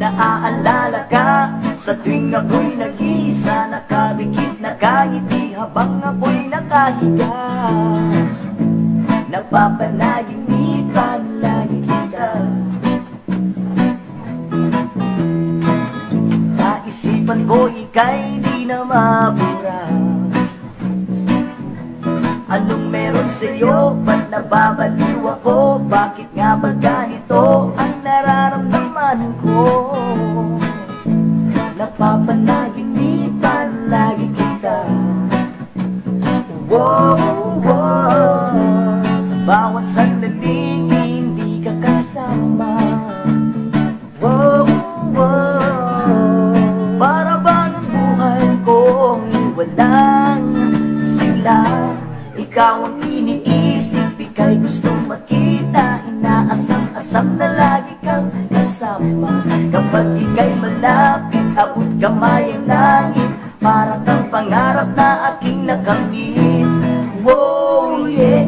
naaalala ka. Sa tuwing ako'y nag-iisa, nakabikit, nakangiti habang ako'y nakahiga. Napapanaginipan lagi kita. Sa isipan ko ika'y di na mabura. Anong meron sa'yo? Ba't nababaliw ako? Bakit nga ba ganito ang nararamdaman ko? Napapanaginipan lagi kita. Wow, wow. Sa bawat sandaling hindi ka kasama. Wow, wow. Para bang ang buhay ko'y walang sila. Ikaw ang iniisip, ika'y gustong makita. Inaasam-asam na lagi kang kasama. Kapag ika'y malapit, abot kamay ang langit. Para kang pangarap na aking nakamit. Wow, yeah.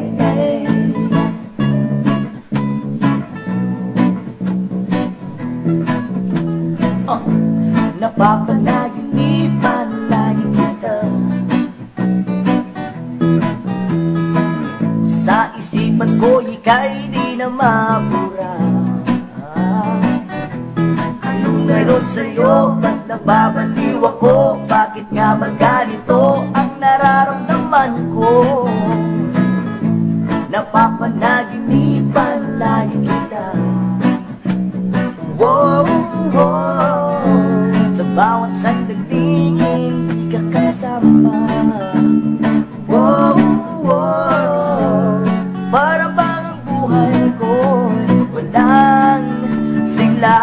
Napapanaginipan lagi kita. Sa isipan ko ika'y di na mabura. Anong meron sa'yo? Ba't nababaliw ako? Bakit nga ba ganito ang nararamdaman ko? Napapanaginipan lagi kita. Wow, wow. Sa bawat sandaling hindi ka kasama. Wow, wow. Para bang ang buhay ko'y walang sigla.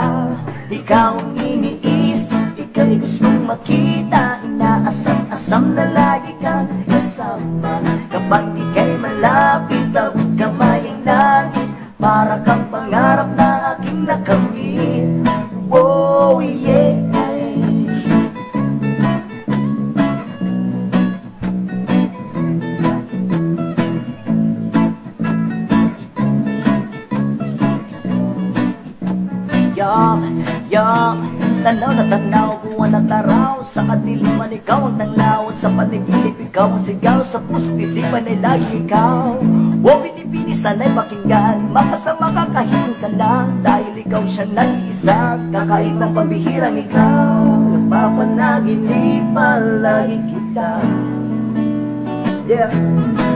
Ikaw ang iniisip, ika'y gustong makita. Inaasam-asam na lagi kang kasama. Kapag ika'y malapit, abot kamay ang langit. Para kang pangarap na aking nakamit. Oh yeah. Tanaw na tanaw, buwan at araw. Sa kadiliman ikaw ang nanglawat. Sa panaginip ikaw ang sigaw. Sa puso't isipan ay lagi ikaw. O binibini sana'y pakinggan. Makasama ka kahit minsan lang. Dahil ikaw siya nag-iisa. Kakaibang pambihirang ikaw. Napapanaginipan lagi kita. Yeah.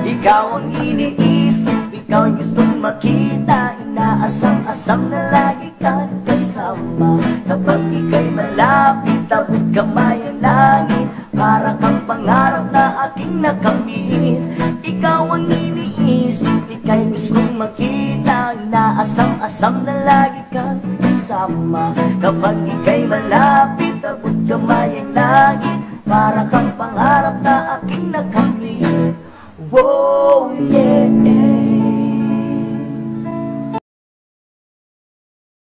Ikaw ang iniisip, ikaw ang gustong makita. Inaasam-asam na lagi kang kasama. Kapag ika'y malapit, abot kamay ang langit. Para kang pangarap na aking nakamit. Ikaw ang iniisip, ika'y gustong makita. Inaasam-asam na lagi kang kasama. Kapag ika'y malapit, abot kamay ang langit. Para kang pangarap na aking nakamit. Whoa, yeah.